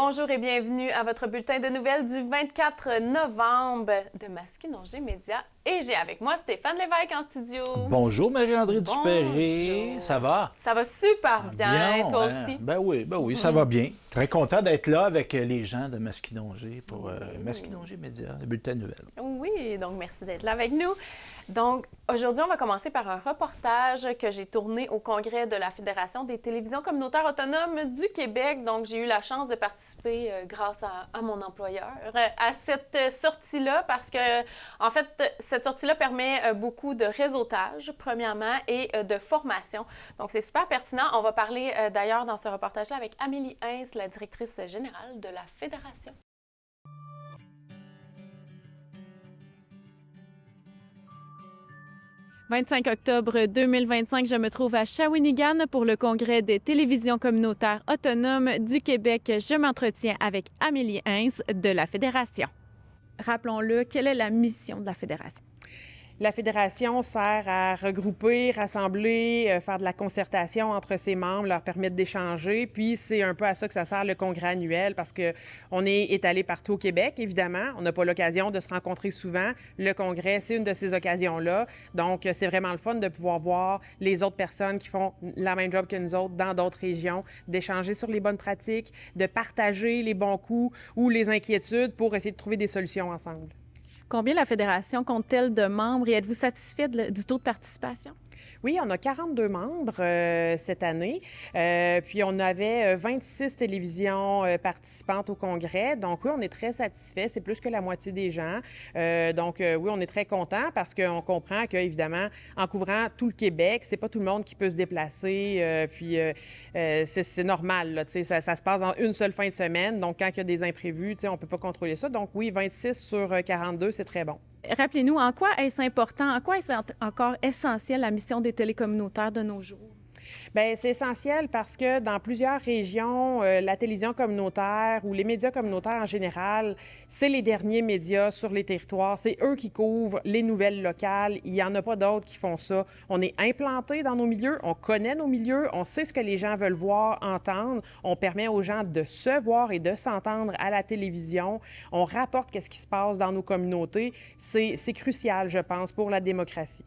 Bonjour et bienvenue à votre bulletin de nouvelles du 24 novembre de Masquinongé Média. Et j'ai avec moi Stéphane Lévesque en studio. Bonjour Marie-André Dupéré, Bonjour. ça va? Ça va super bien, toi hein? aussi? Ben oui, ça va bien. Très content d'être là avec les gens de Masquinongé pour Oui. Masquinongé Média, le bulletin de nouvelles. Oui, donc merci d'être là avec nous. Donc, aujourd'hui, on va commencer par un reportage que j'ai tourné au congrès de la Fédération des télévisions communautaires autonomes du Québec. Donc, j'ai eu la chance de participer grâce à mon employeur à cette sortie-là parce que, en fait, cette sortie-là permet beaucoup de réseautage, premièrement, et de formation. Donc, c'est super pertinent. On va parler d'ailleurs dans ce reportage-là avec Amélie Hintz, la directrice générale de la Fédération. « 25 octobre 2025, je me trouve à Shawinigan pour le congrès des télévisions communautaires autonomes du Québec. Je m'entretiens avec Amélie Hintz de la Fédération. Rappelons-le, quelle est la mission de la Fédération? La Fédération sert à regrouper, rassembler, faire de la concertation entre ses membres, leur permettre d'échanger. Puis, c'est un peu à ça que ça sert le congrès annuel parce qu'on est étalé partout au Québec, évidemment. On n'a pas l'occasion de se rencontrer souvent. Le congrès, c'est une de ces occasions-là. Donc, c'est vraiment le fun de pouvoir voir les autres personnes qui font la même job que nous autres dans d'autres régions, d'échanger sur les bonnes pratiques, de partager les bons coups ou les inquiétudes pour essayer de trouver des solutions ensemble. Combien la Fédération compte-t-elle de membres et êtes-vous satisfait du taux de participation? Oui, on a 42 membres cette année. Puis, on avait 26 télévisions participantes au congrès. Donc, oui, on est très satisfait. C'est plus que la moitié des gens. Donc, oui, on est très content parce qu'on comprend qu'évidemment, en couvrant tout le Québec, c'est pas tout le monde qui peut se déplacer. C'est normal. Là, ça se passe en une seule fin de semaine. Donc, quand il y a des imprévus, on peut pas contrôler ça. Donc, oui, 26 sur 42, c'est très bon. Rappelez-nous, en quoi est-ce important, en quoi est-ce encore essentiel la mission des télécommunautaires de nos jours? Bien, c'est essentiel parce que dans plusieurs régions, la télévision communautaire ou les médias communautaires en général, c'est les derniers médias sur les territoires. C'est eux qui couvrent les nouvelles locales. Il n'y en a pas d'autres qui font ça. On est implanté dans nos milieux, on connaît nos milieux, on sait ce que les gens veulent voir, entendre. On permet aux gens de se voir et de s'entendre à la télévision. On rapporte qu'est-ce qui se passe dans nos communautés. C'est crucial, je pense, pour la démocratie.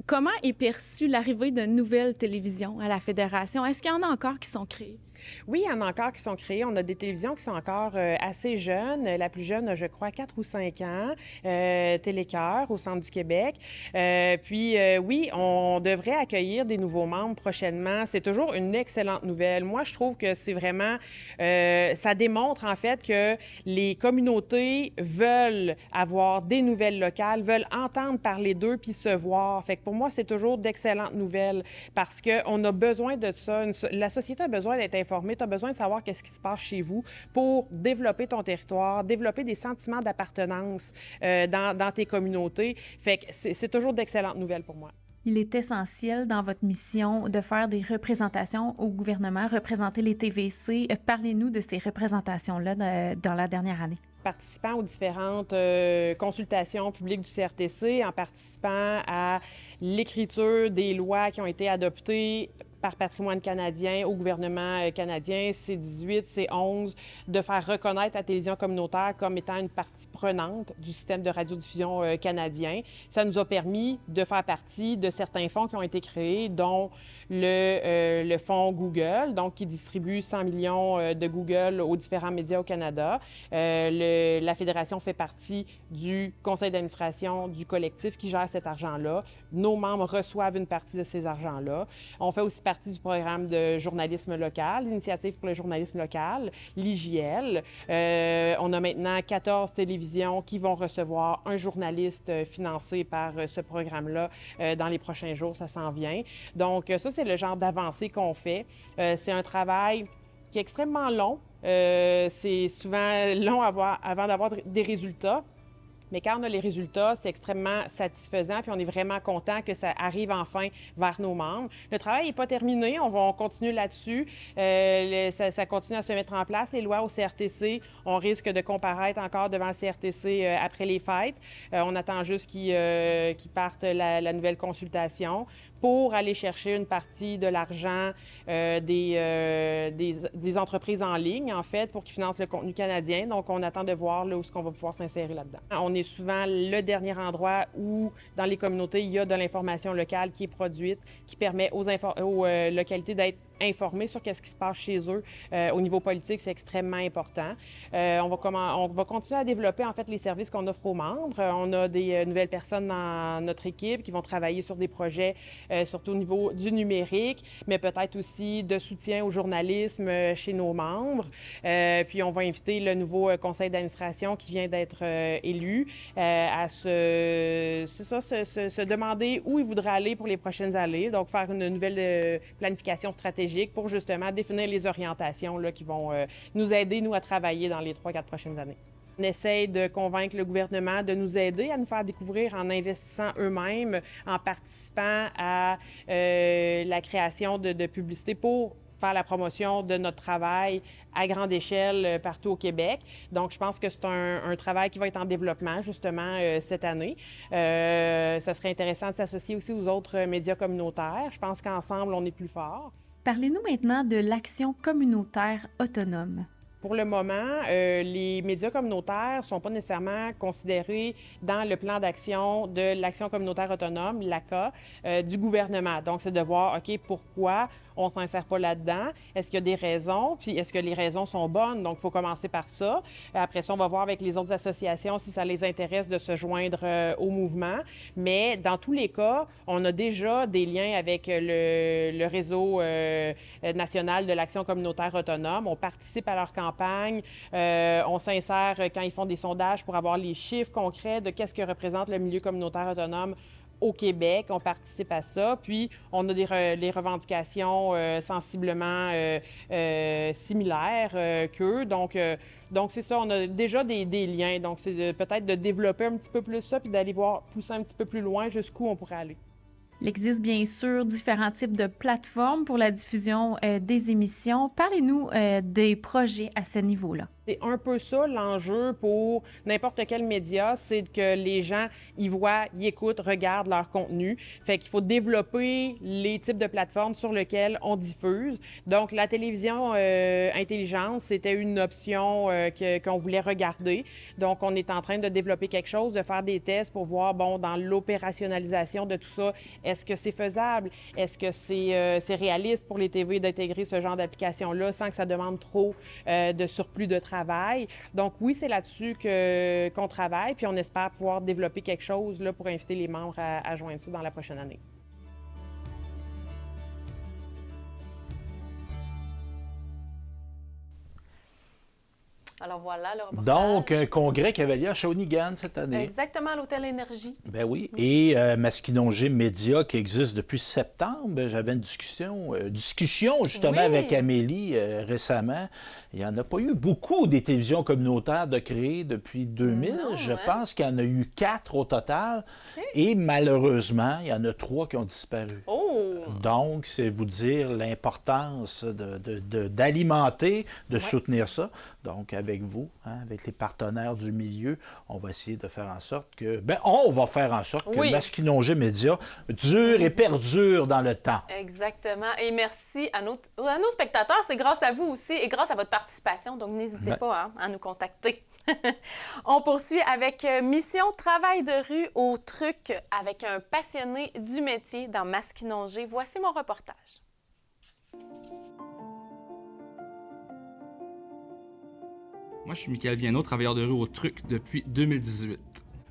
Comment est perçue l'arrivée de nouvelles télévisions à la Fédération? Est-ce qu'il y en a encore qui sont créées? Oui, il y en a encore qui sont créées. On a des télévisions qui sont encore assez jeunes. La plus jeune a, je crois, 4 ou 5 ans, Télécœur, au centre du Québec. Oui, on devrait accueillir des nouveaux membres prochainement. C'est toujours une excellente nouvelle. Moi, je trouve que c'est vraiment... ça démontre, en fait, que les communautés veulent avoir des nouvelles locales, veulent entendre parler d'eux puis se voir. Fait que pour moi, c'est toujours d'excellentes nouvelles parce qu'on a besoin de ça. La société a besoin d'être informée. Tu as besoin de savoir qu'est-ce qui se passe chez vous pour développer ton territoire, développer des sentiments d'appartenance dans tes communautés. Fait que c'est toujours d'excellentes nouvelles pour moi. Il est essentiel dans votre mission de faire des représentations au gouvernement, représenter les TVC. Parlez-nous de ces représentations-là dans la dernière année. Participant aux différentes consultations publiques du CRTC, en participant à l'écriture des lois qui ont été adoptées par Patrimoine canadien au gouvernement canadien, C-18, C-11, de faire reconnaître la télévision communautaire comme étant une partie prenante du système de radiodiffusion canadien. Ça nous a permis de faire partie de certains fonds qui ont été créés, dont le fonds Google, donc qui distribue 100 millions de Google aux différents médias au Canada. La Fédération fait partie du conseil d'administration du collectif qui gère cet argent-là. Nos membres reçoivent une partie de ces argents-là. On fait aussi partie du programme de journalisme local, l'Initiative pour le journalisme local, l'IJL. On a maintenant 14 télévisions qui vont recevoir un journaliste financé par ce programme-là dans les prochains jours, ça s'en vient. Donc ça, c'est le genre d'avancée qu'on fait. C'est un travail qui est extrêmement long. C'est souvent long avant d'avoir des résultats. Mais quand on a les résultats, c'est extrêmement satisfaisant, puis on est vraiment content que ça arrive enfin vers nos membres. Le travail n'est pas terminé, on va continuer là-dessus. Ça continue à se mettre en place, les lois au CRTC. On risque de comparaître encore devant le CRTC après les fêtes. On attend juste qu'ils partent la nouvelle consultation pour aller chercher une partie de l'argent des entreprises en ligne, en fait, pour qu'ils financent le contenu canadien. Donc, on attend de voir là, où est-ce qu'on va pouvoir s'insérer là-dedans. On est souvent le dernier endroit où, dans les communautés, il y a de l'information locale qui est produite, qui permet aux localités d'être informés sur ce qui se passe chez eux. Au niveau politique, c'est extrêmement important. On va continuer à développer, en fait, les services qu'on offre aux membres. On a des nouvelles personnes dans notre équipe qui vont travailler sur des projets, surtout au niveau du numérique, mais peut-être aussi de soutien au journalisme chez nos membres. Puis, on va inviter le nouveau conseil d'administration qui vient d'être élu à se demander où il voudrait aller pour les prochaines années. Donc, faire une nouvelle planification stratégique pour justement définir les orientations là, qui vont nous aider, nous, à travailler dans les 3-4 prochaines années. On essaye de convaincre le gouvernement de nous aider à nous faire découvrir en investissant eux-mêmes, en participant à la création de publicités pour faire la promotion de notre travail à grande échelle partout au Québec. Donc, je pense que c'est un travail qui va être en développement, justement, cette année. Ça serait intéressant de s'associer aussi aux autres médias communautaires. Je pense qu'ensemble, on est plus fort. Parlez-nous maintenant de l'Action communautaire autonome. Pour le moment, les médias communautaires ne sont pas nécessairement considérés dans le plan d'action de l'Action communautaire autonome, l'ACA, du gouvernement. Donc, c'est de voir, OK, pourquoi on ne s'insère pas là-dedans? Est-ce qu'il y a des raisons? Puis, est-ce que les raisons sont bonnes? Donc, il faut commencer par ça. Après ça, on va voir avec les autres associations si ça les intéresse de se joindre au mouvement. Mais dans tous les cas, on a déjà des liens avec le réseau national de l'Action communautaire autonome. On participe à leur campagne. On s'insère quand ils font des sondages pour avoir les chiffres concrets de qu'est-ce que représente le milieu communautaire autonome au Québec. On participe à ça. Puis, on a les revendications sensiblement similaires qu'eux. Donc, c'est ça. On a déjà des liens. Donc, c'est peut-être de développer un petit peu plus ça puis d'aller voir, pousser un petit peu plus loin jusqu'où on pourrait aller. Il existe bien sûr différents types de plateformes pour la diffusion des émissions. Parlez-nous des projets à ce niveau-là. C'est un peu ça l'enjeu pour n'importe quel média, c'est que les gens y voient, y écoutent, regardent leur contenu. Fait qu'il faut développer les types de plateformes sur lesquelles on diffuse. Donc, la télévision intelligente, c'était une option qu'on voulait regarder. Donc, on est en train de développer quelque chose, de faire des tests pour voir, bon, dans l'opérationnalisation de tout ça, est-ce que c'est faisable? Est-ce que c'est réaliste pour les TV d'intégrer ce genre d'application-là sans que ça demande trop de surplus de travail? Donc oui, c'est là-dessus qu'on travaille, puis on espère pouvoir développer quelque chose là, pour inviter les membres à joindre ça dans la prochaine année. Alors voilà le reportage. Donc, un congrès qui avait lieu à Shawinigan cette année. Exactement, à l'Hôtel Énergie. Ben oui. Et Masquinongé Média qui existe depuis septembre. J'avais une discussion justement Oui. avec Amélie récemment. Il n'y en a pas eu beaucoup des télévisions communautaires de créer depuis 2000. Non, Je hein? pense qu'il y en a eu 4 au total. OK. Et malheureusement, il y en a 3 qui ont disparu. Oh! Donc, c'est vous dire l'importance d'alimenter, de soutenir ça. Donc, avec vous, avec les partenaires du milieu, on va essayer de faire en sorte que... on va faire en sorte que Oui. Masquinongé Média dure et perdure dans le temps. Exactement. Et merci à nos spectateurs. C'est grâce à vous aussi et grâce à votre participation. Donc, n'hésitez pas à nous contacter. On poursuit avec Mission Travail de rue au truc avec un passionné du métier dans Masquinongé. Voici mon reportage. Moi, je suis Michael Viano, travailleur de rue au truc depuis 2018.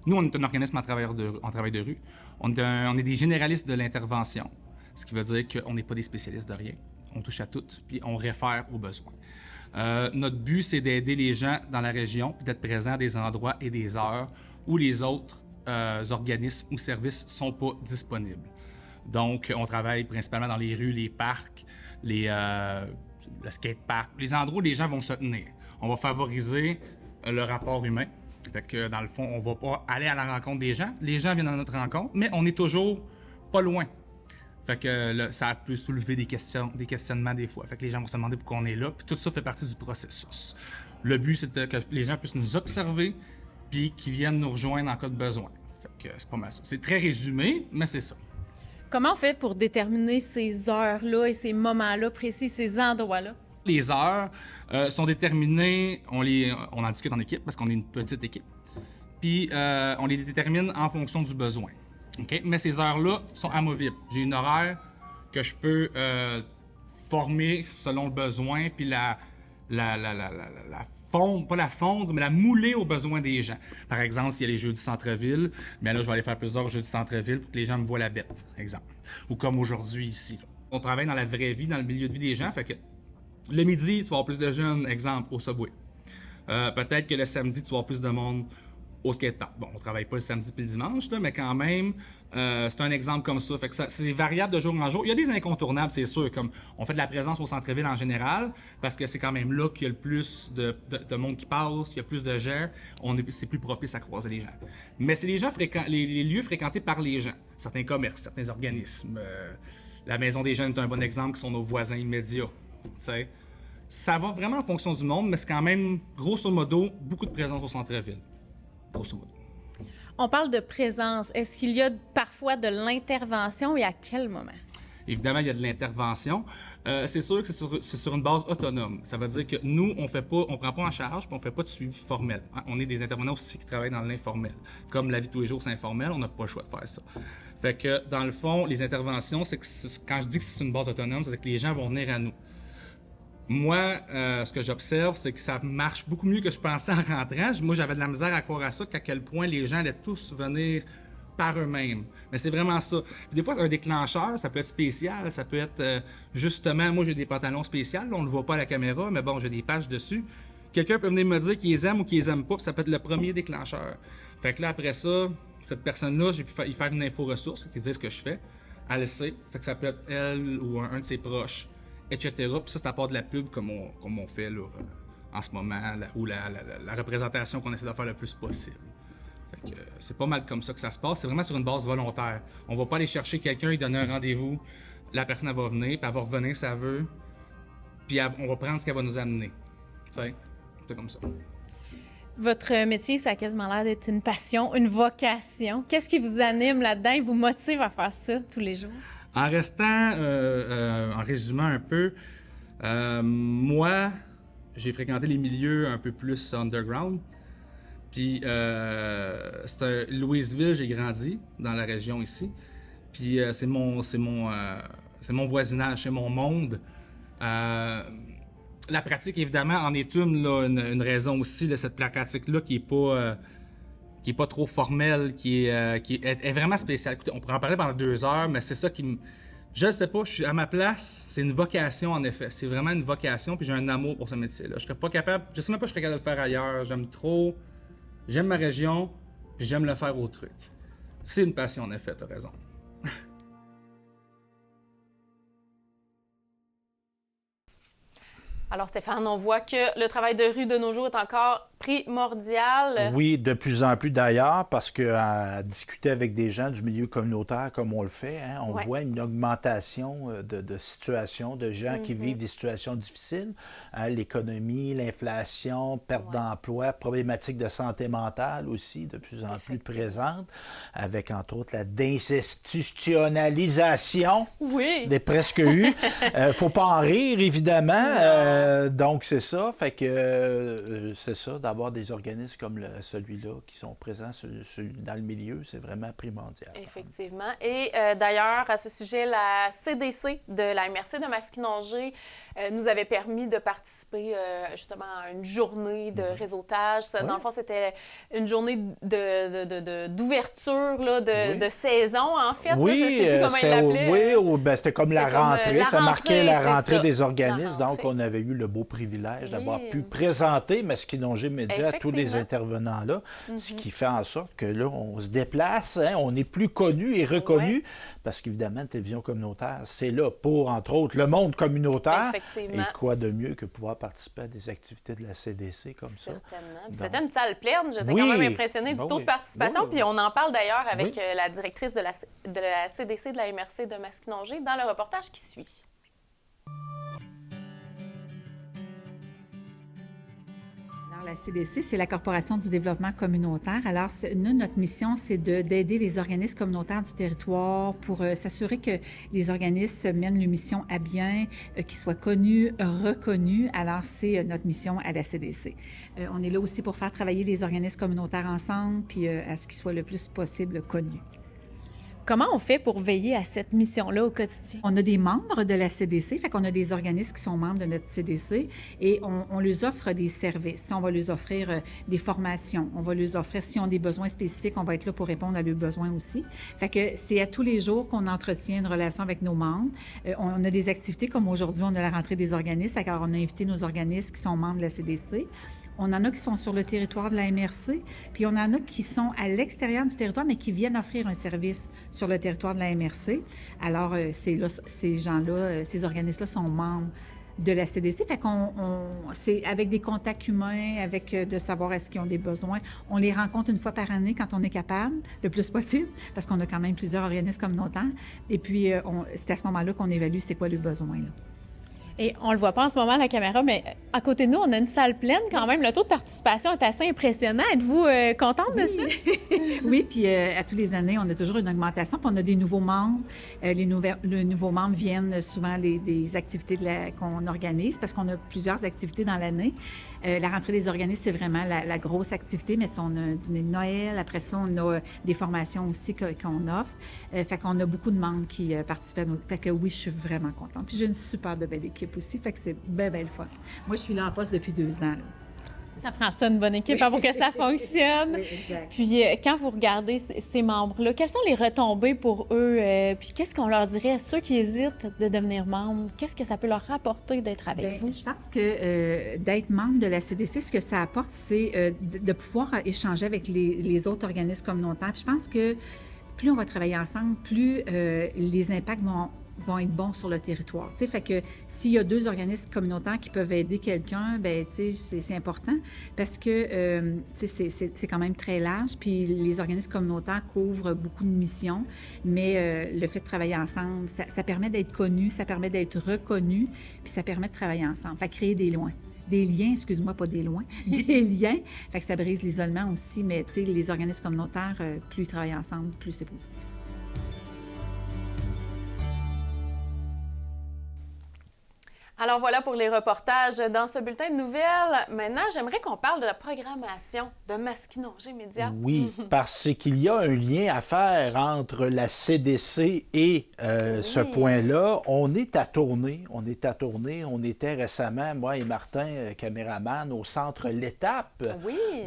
Nous, on est un organisme en travail de rue. On est des généralistes de l'intervention, ce qui veut dire qu'on n'est pas des spécialistes de rien. On touche à tout, puis on réfère aux besoins. Notre but, c'est d'aider les gens dans la région, puis d'être présents à des endroits et des heures où les autres organismes ou services ne sont pas disponibles. Donc, on travaille principalement dans les rues, les parcs, le skatepark, les endroits où les gens vont se tenir. On va favoriser le rapport humain Fait que dans le fond, on va pas aller à la rencontre des gens. Les gens viennent à notre rencontre, mais on est toujours pas loin. Fait que là, ça peut soulever des questionnements des fois. Fait que les gens vont se demander pourquoi on est là. Puis tout ça fait partie du processus. Le but, c'est que les gens puissent nous observer puis qu'ils viennent nous rejoindre en cas de besoin. Fait que c'est pas mal ça. C'est très résumé, mais c'est ça. Comment on fait pour déterminer ces heures-là et ces moments-là précis, ces endroits-là? Les heures sont déterminées, on en discute en équipe parce qu'on est une petite équipe. Puis on les détermine en fonction du besoin. Okay? Mais ces heures-là sont amovibles. J'ai une horaire que je peux former selon le besoin, puis la fondre, pas la fondre, mais la mouler aux besoins des gens. Par exemple, s'il y a les jeux du centre-ville, bien là, je vais aller faire plusieurs jeux du centre-ville pour que les gens me voient la bête, exemple. Ou comme aujourd'hui ici. Là. On travaille dans la vraie vie, dans le milieu de vie des gens, fait que le midi, tu vas avoir plus de jeunes, exemple, au Subway. Peut-être que le samedi, tu vas avoir plus de monde au skatepark. Bon, on travaille pas le samedi puis le dimanche, là, mais quand même, c'est un exemple comme ça. Fait que c'est variable de jour en jour. Il y a des incontournables, c'est sûr, comme on fait de la présence au centre-ville en général, parce que c'est quand même là qu'il y a le plus de monde qui passe, il y a plus de gens, c'est plus propice à croiser les gens. Mais c'est les lieux fréquentés par les gens. Certains commerces, certains organismes. La Maison des Jeunes est un bon exemple, qui sont nos voisins immédiats. T'sais. Ça va vraiment en fonction du monde, mais c'est quand même, grosso modo, beaucoup de présence au centre-ville. Grosso modo. On parle de présence. Est-ce qu'il y a parfois de l'intervention et à quel moment? Évidemment, il y a de l'intervention. C'est sûr que c'est sur une base autonome. Ça veut dire que nous, on prend pas en charge, puis on fait pas de suivi formel. On est des intervenants aussi qui travaillent dans l'informel. Comme la vie de tous les jours, c'est informel, on n'a pas le choix de faire ça. Fait que, dans le fond, les interventions, c'est que quand je dis que c'est une base autonome, c'est que les gens vont venir à nous. Moi, ce que j'observe, c'est que ça marche beaucoup mieux que je pensais en rentrant. Moi, j'avais de la misère à croire à ça, qu'à quel point les gens allaient tous venir par eux-mêmes. Mais c'est vraiment ça. Puis des fois, c'est un déclencheur, ça peut être spécial, ça peut être justement, moi j'ai des pantalons spéciaux, là, on ne le voit pas à la caméra, mais bon, j'ai des pages dessus. Quelqu'un peut venir me dire qu'ils les aiment ou qu'ils les aiment pas, puis ça peut être le premier déclencheur. Fait que là, après ça, cette personne-là, j'ai pu y faire une info-ressource qui dit ce que je fais. Elle le sait. Fait que ça peut être elle ou un de ses proches, etc. Puis ça, c'est à part de la pub comme on fait là, en ce moment, ou la représentation qu'on essaie de faire le plus possible. Fait que c'est pas mal comme ça que ça se passe. C'est vraiment sur une base volontaire. On va pas aller chercher quelqu'un, lui donner un rendez-vous. La personne, elle va venir, puis elle va revenir si elle veut. Puis on va prendre ce qu'elle va nous amener. Tu sais, c'est comme ça. Votre métier, ça a quasiment l'air d'être une passion, une vocation. Qu'est-ce qui vous anime là-dedans et vous motive à faire ça tous les jours? En restant, en résumant un peu, moi, j'ai fréquenté les milieux un peu plus underground. Puis, Louisville, j'ai grandi dans la région ici. Puis, c'est mon voisinage, c'est mon monde. La pratique, évidemment, en est une raison aussi de cette pratique-là qui est pas trop formelle, qui est vraiment spéciale. Écoutez, on pourrait en parler pendant 2 heures, mais c'est ça qui me... Je ne sais pas, je suis à ma place, c'est une vocation en effet. C'est vraiment une vocation, puis j'ai un amour pour ce métier-là. Je serais pas capable, je sais même pas si je serais capable de le faire ailleurs. J'aime ma région, puis j'aime le faire au truc. C'est une passion en effet, t'as raison. Alors Stéphane, on voit que le travail de rue de nos jours est encore primordial. Oui, de plus en plus d'ailleurs, parce qu'à discuter avec des gens du milieu communautaire comme on le fait, hein, on voit une augmentation de situations, de gens qui vivent des situations difficiles. Hein, l'économie, l'inflation, perte d'emploi, problématiques de santé mentale aussi de plus en plus présentes, avec entre autres la désinstitutionnalisation des presque eu. Faut pas en rire, évidemment. Donc, c'est ça. Fait que c'est ça, d'avoir des organismes comme celui-là qui sont présents dans le milieu, c'est vraiment primordial. Effectivement. Et d'ailleurs, à ce sujet, la CDC de la MRC de Masquinongé nous avait permis de participer justement à une journée de réseautage. Ça, dans le fond, c'était une journée d'ouverture là, de saison, en fait. Oui, là, je sais plus comment ils l'appelaient. Oui, c'était comme la rentrée. Ça marquait la rentrée des organismes. La rentrée. Donc, on avait eu le beau privilège d'avoir pu présenter Masquinongé médias, tous les intervenants-là, ce qui fait en sorte que là, on se déplace, hein, on est plus connu et reconnu, parce qu'évidemment, la télévision communautaire, c'est là pour, entre autres, le monde communautaire. Et quoi de mieux que pouvoir participer à des activités de la CDC comme ça. Certainement. C'était une salle pleine. J'étais quand même impressionnée du taux de participation. Puis on en parle d'ailleurs avec la directrice de la CDC de la MRC de Masquinongé dans le reportage qui suit. La CDC, c'est la Corporation du développement communautaire. Alors, nous, notre mission, c'est d'aider les organismes communautaires du territoire pour s'assurer que les organismes mènent leur mission à bien, qu'ils soient connus, reconnus. Alors, c'est notre mission à la CDC. On est là aussi pour faire travailler les organismes communautaires ensemble, puis à ce qu'ils soient le plus possible connus. Comment on fait pour veiller à cette mission-là au quotidien? On a des membres de la CDC, fait qu'on a des organismes qui sont membres de notre CDC et on leur offre des services. On va leur offrir des formations, on va leur offrir, s'ils ont des besoins spécifiques, on va être là pour répondre à leurs besoins aussi. Fait que c'est à tous les jours qu'on entretient une relation avec nos membres. On a des activités comme aujourd'hui, on a la rentrée des organismes, alors on a invité nos organismes qui sont membres de la CDC. On en a qui sont sur le territoire de la MRC, puis on en a qui sont à l'extérieur du territoire, mais qui viennent offrir un service sur le territoire de la MRC. Alors, ces gens-là, ces organismes-là sont membres de la CDC. Fait c'est avec des contacts humains, avec de savoir est-ce qu'ils ont des besoins. On les rencontre une fois par année quand on est capable, le plus possible, parce qu'on a quand même plusieurs organismes communautaires. Et puis, c'est à ce moment-là qu'on évalue c'est quoi le besoin, là. Et on le voit pas en ce moment à la caméra, mais à côté de nous, on a une salle pleine quand même. Le taux de participation est assez impressionnant. Êtes-vous contente de ça? Oui, puis à tous les années, on a toujours une augmentation, puis on a des nouveaux membres. Les nouveaux membres viennent souvent des activités qu'on organise, parce qu'on a plusieurs activités dans l'année. La rentrée des organismes, c'est vraiment la grosse activité, mais on a un dîner de Noël. Après ça, on a des formations aussi qu'on offre. Fait qu'on a beaucoup de membres qui participent à nos... Fait que oui, je suis vraiment contente. Puis j'ai une super de belle équipe aussi, fait que c'est bien, bien le fun. Moi, je suis là en poste depuis 2 ans, là. Ça prend ça, une bonne équipe, pour que ça fonctionne. Oui, exact. Puis, quand vous regardez ces membres-là, quelles sont les retombées pour eux? Puis, qu'est-ce qu'on leur dirait à ceux qui hésitent de devenir membres? Qu'est-ce que ça peut leur rapporter d'être avec vous? Je pense que d'être membre de la CDC, ce que ça apporte, c'est de pouvoir échanger avec les autres organismes communautaires. Puis je pense que plus on va travailler ensemble, plus les impacts vont être bons sur le territoire. Tu sais, fait que s'il y a 2 organismes communautaires qui peuvent aider quelqu'un, ben tu sais, c'est important parce que tu sais, c'est quand même très large. Puis les organismes communautaires couvrent beaucoup de missions, mais le fait de travailler ensemble, ça permet d'être connu, ça permet d'être reconnu, puis ça permet de travailler ensemble, fait créer des liens, excuse-moi, pas des loin, des liens. Fait que ça brise l'isolement aussi, mais tu sais, les organismes communautaires, plus ils travaillent ensemble, plus c'est positif. Alors voilà pour les reportages dans ce bulletin de nouvelles. Maintenant, j'aimerais qu'on parle de la programmation de Masquinongé Média. Oui, parce qu'il y a un lien à faire entre la CDC et ce point-là. On est à tourner. On était récemment, moi et Martin, caméraman, au centre L'Étape,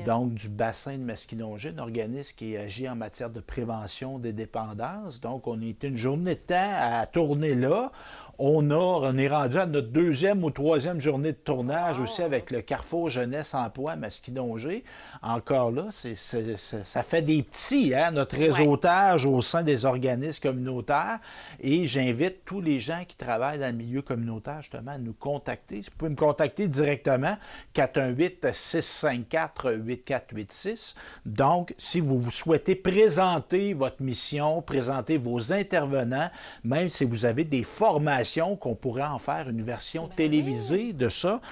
donc du bassin de Masquinongé, un organisme qui agit en matière de prévention des dépendances. Donc, on était une journée de temps à tourner là. On est rendu à notre 2e ou 3e journée de tournage aussi avec le Carrefour Jeunesse Emploi Masquinongé. Encore là, ça fait des petits, hein, notre réseautage au sein des organismes communautaires. Et j'invite tous les gens qui travaillent dans le milieu communautaire justement à nous contacter. Vous pouvez me contacter directement, 418-654-8486. Donc, si vous souhaitez présenter votre mission, présenter vos intervenants, même si vous avez des formations, qu'on pourrait en faire une version télévisée de ça.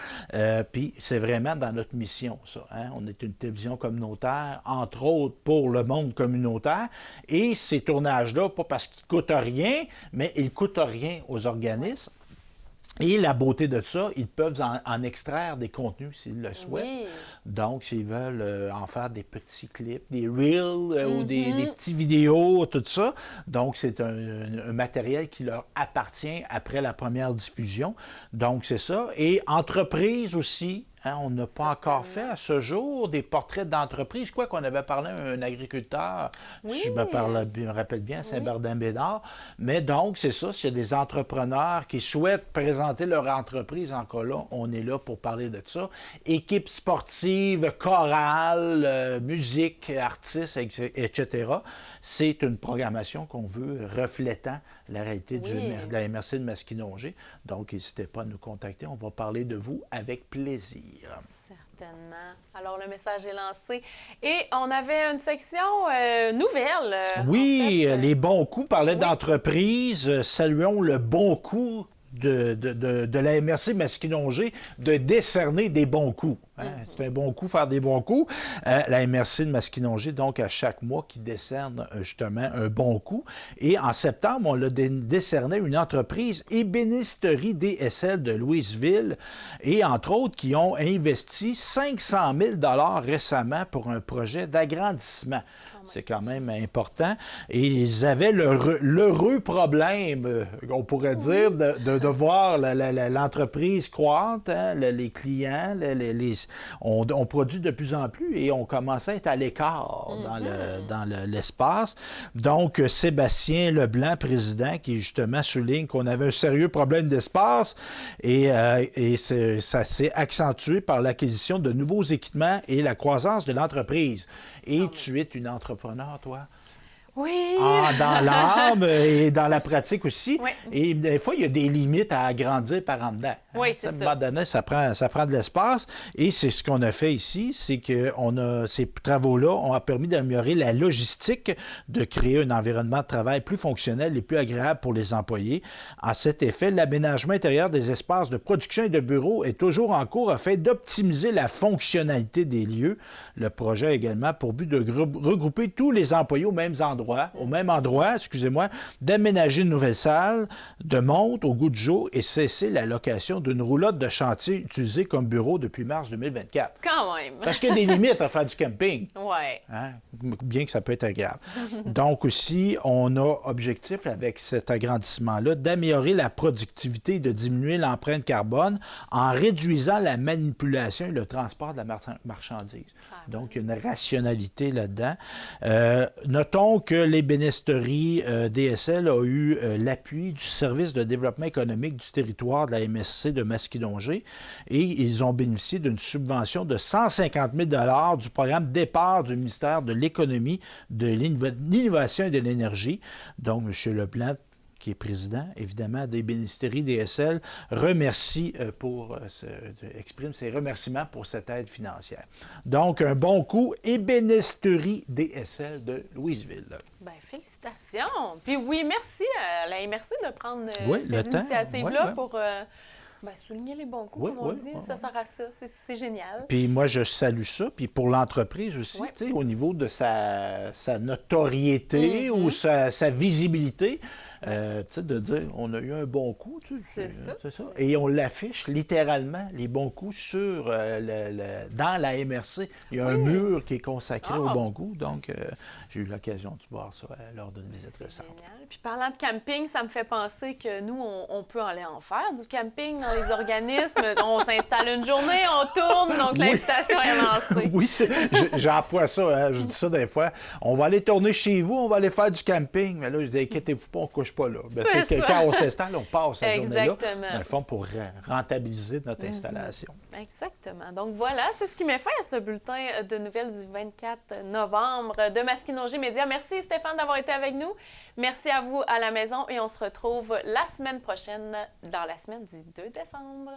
Puis c'est vraiment dans notre mission, ça. Hein? On est une télévision communautaire, entre autres pour le monde communautaire. Et ces tournages-là, pas parce qu'ils ne coûtent rien, mais ils ne coûtent rien aux organismes. Et la beauté de ça, ils peuvent en extraire des contenus s'ils le souhaitent. Oui. Donc, s'ils veulent en faire des petits clips, des reels ou des petits vidéos, tout ça. Donc, c'est un matériel qui leur appartient après la première diffusion. Donc, c'est ça. Et entreprise aussi, Hein, on n'a pas encore fait à ce jour des portraits d'entreprise. Je crois qu'on avait parlé à un agriculteur, si je me rappelle bien, à Saint-Bernard-Bédard. Mais donc, c'est ça, s'il y a des entrepreneurs qui souhaitent présenter leur entreprise en cas là, on est là pour parler de ça. Équipe sportive, chorale, musique, artistes, etc. C'est une programmation qu'on veut reflétant la réalité de la MRC de Masquinongé. Donc, n'hésitez pas à nous contacter. On va parler de vous avec plaisir. Certainement. Alors, le message est lancé. Et on avait une section nouvelle. Oui, les bons coups. Parlait d'entreprise. Saluons le bon coup de la MRC Masquinongé de décerner des bons coups. Hein? C'est un bon coup, faire des bons coups. La MRC de Masquinongé, donc, à chaque mois, qui décerne justement un bon coup. Et en septembre, on l'a décerné une entreprise ébénisterie DSL de Louisville et, entre autres, qui ont investi 500 000 $ récemment pour un projet d'agrandissement. C'est quand même important. Et ils avaient l'heureux problème, on pourrait dire, de voir l'entreprise croître, hein, les clients, on produit de plus en plus et on commençait à être à l'écart dans l'espace. Donc, Sébastien Leblanc, président, qui justement souligne qu'on avait un sérieux problème d'espace et ça s'est accentué par l'acquisition de nouveaux équipements et la croissance de l'entreprise. Et tu es une entrepreneur, toi? Oui! Dans l'âme et dans la pratique aussi. Oui. Et des fois, il y a des limites à agrandir par en dedans. Oui, c'est ça. À un moment donné, ça prend de l'espace. Et c'est ce qu'on a fait ici, c'est que ces travaux-là ont permis d'améliorer la logistique, de créer un environnement de travail plus fonctionnel et plus agréable pour les employés. À cet effet, l'aménagement intérieur des espaces de production et de bureaux est toujours en cours afin d'optimiser la fonctionnalité des lieux. Le projet a également pour but de regrouper tous les employés au même endroit, d'aménager une nouvelle salle de monte au goût du jour et cesser la location d'une roulotte de chantier utilisée comme bureau depuis mars 2024. Quand même! Parce qu'il y a des limites à faire du camping. Oui. Hein? Bien que ça peut être agréable. Donc aussi, on a objectif avec cet agrandissement-là d'améliorer la productivité et de diminuer l'empreinte carbone en réduisant la manipulation et le transport de la marchandise. Donc, il y a une rationalité là-dedans. Notons que l'ébénisterie DSL a eu l'appui du Service de développement économique du territoire de la MSC de Masquinongé et ils ont bénéficié d'une subvention de 150 000 $ du programme Départ du ministère de l'Économie, de l'Innovation et de l'Énergie. Donc, M. Leblanc, qui est président, évidemment, des bénisteries DSL, exprime ses remerciements pour cette aide financière. Donc, un bon coup, ébénisterie DSL de Louisville. Bien, félicitations! Puis oui, merci à la MRC de prendre ces temps. initiatives-là pour souligner les bons coups, comme on dit. Ça sert à ça. C'est génial. Puis moi, je salue ça. Puis pour l'entreprise aussi, au niveau de sa notoriété ou sa visibilité, de dire on a eu un bon coup. C'est ça. Et on l'affiche littéralement, les bons coups, dans la MRC. Il y a un mur qui est consacré aux bons coups. Donc, j'ai eu l'occasion de voir ça lors d'une visite récente. C'est génial. Puis parlant de camping, ça me fait penser que nous, on peut aller en faire du camping dans les organismes. On s'installe une journée, on tourne, donc l'invitation est lancée. Oui, j'emploie ça. Hein, je dis ça des fois. On va aller tourner chez vous, on va aller faire du camping. Mais là, je dis, inquiétez-vous pas, on ne couche pas là. C'est que quand on s'installe, on passe cette journée-là. Dans le fond, pour rentabiliser notre installation. Exactement. Donc voilà, c'est ce qui met fin à ce bulletin de nouvelles du 24 novembre de Masquinongé Média. Merci Stéphane d'avoir été avec nous. Merci à vous à la maison et on se retrouve la semaine prochaine, dans la semaine du 2 décembre.